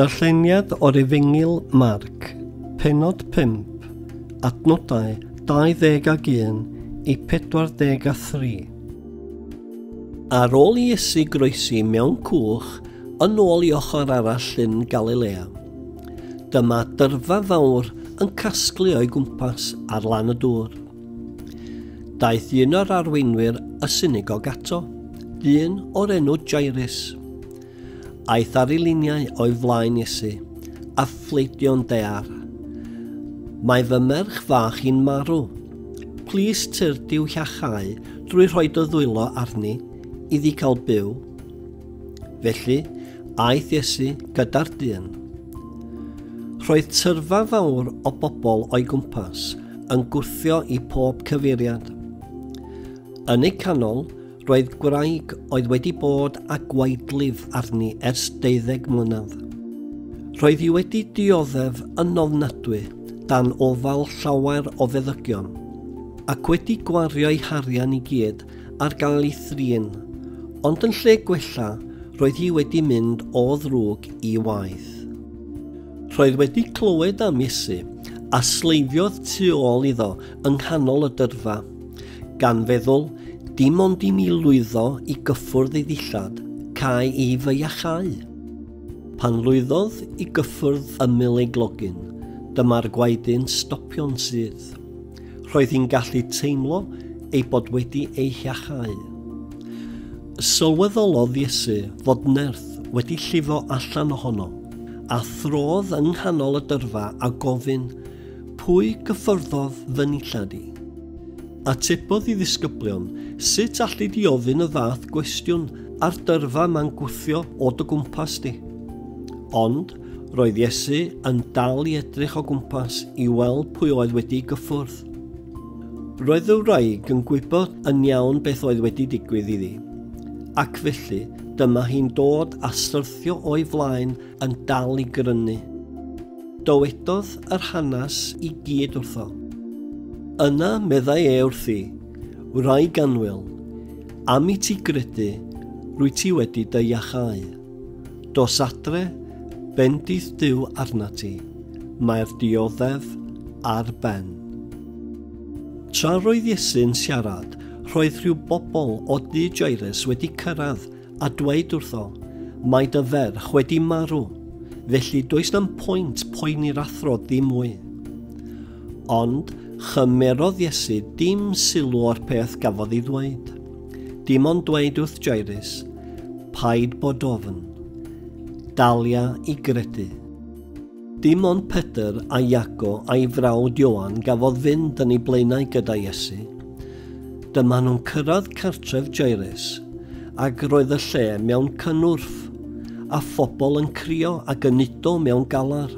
Darlleniad o'r Efengyl Marc, Pennod 5, Adnodau 21 i 43. Ar ôl i Iesu groesi mewn cwch yn ôl i ochr arall llyn Galilea, dyma dyrfa fawr yn casglu o'i gwmpas ar lan y dŵr. Daeth un o'r arweinwyr y synagog ato, dyn o'r enw Jairus. Aeth ar ei luniau o'i flaen Iesu, a phleidio'n dear. Mae fy merch fach i'n marw. Plis tyrdiw llachau drwy rhoid o ddwylo arni iddi cael byw. Felly, aeth Iesu gyda'r dyn. Roedd tyrfa fawr o bobl o'i gwmpas yn gwthio i pob cyfeiriad. Yn ei canol, roedd gwraig oedd wedi bod â gwaedlif arni ers 12 mlynedd. Roedd hi wedi dioddef yn ofnadwy dan ofal llawer o feddygion, ac wedi gwario ei harian i gyd ar gael ei thrin, ond yn lle gwella roedd hi wedi mynd o ddrwg i waith. Roedd wedi clywed am Iesu a sleifiodd tu ôl iddo yng nghanol y dyrfa, gan feddwl dim ond i mi lwyddo i gyffwrdd ei ddillad, cael ei fyiachau. Pan lwyddodd i gyffwrdd ymyl ei glogyn, dyma'r gwaedyn stopio'n sydd. Roedd hi'n gallu teimlo ei bod wedi ei hiachau. Sylweddolodd Iesu fod nerth wedi llifo allan ohono, a throdd yng nghanol y dyrfa a gofyn pwy gyffwrddodd fy nillad i. Atebodd i ddisgyblion sut allu di ofyn y fath gwestiwn ar dyrfa ma'n gwthio o dy gwmpas di. Ond roedd Iesu yn dal i edrych o gwmpas i weld pwy oedd wedi gyffwrdd. Roedd y wraig yn gwybod yn iawn beth oedd wedi digwydd iddi, ac felly dyma hi'n dod a syrthio o'i flaen yn dal i grynu. Dywedodd yr hanes i gyd wrtho. Yna meddai wrthi, wraig anwyl, am i ti grydu, rwy ti wedi dy iachau. Dos adre, bendith Duw arna ti, mae'r dioddef ar ben. Tra roedd Iesu'n siarad, roedd rhyw bobl o dŷ Jairus wedi cyrraedd a dweud wrtho, mae dy ferch wedi marw, felly does na'm pwynt poeni'r athro ddim mwy. Ond chymerodd Iesu dim sylw o'r peth gafodd ei ddweud. Dim ond dweud wrth Jairus, paid bod ofn, dalia i gredu. Dim ond Pedr a Iago a'i frawd Ioan gafodd fynd yn ei blaenau gyda Iesu. Dyma nhw'n cyrraedd cartref Jairus, ac roedd y lle mewn cynwrff, a phobl yn crio ac yn udo mewn galar.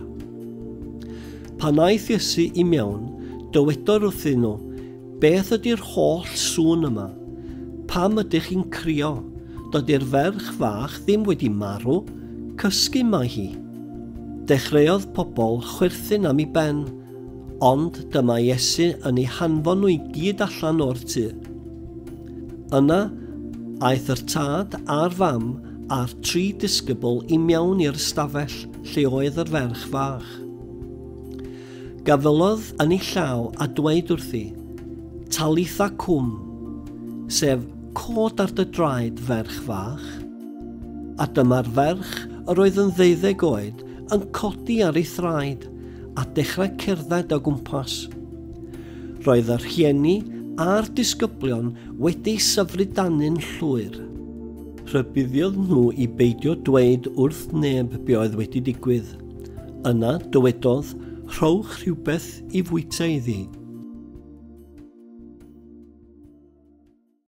Pan aeth Iesu i mewn, dywedodd wrthyn nhw, beth ydy'r holl sŵn yma? Pam ydych chi'n crio? Dydy'r ferch fach ddim wedi marw, cysgu mae hi. Dechreuodd pobl chwerthin am ei ben, ond dyma Iesu yn ei hanfon nhw i gyd allan o'r tŷ. Yna, aeth yr tad a'r fam a'r 3 disgybl i mewn i'r stafell lle oedd yr ferch fach. Gafylodd yn ei llaw a dweud wrthi, talitha cwm, sef cod ar dy draed ferch fach. A dyma'r ferch yr oedd yn 12 oed yn codi ar ei thraed a dechrau cerdded o gwmpas. Roedd yr rhieni a'r disgyblion wedi syfridanu'n llwyr. Rhybuddiodd nhw i beidio dweud wrth neb be oedd wedi digwydd. Yna dywedodd, rhowch rhywbeth i fwyta iddi.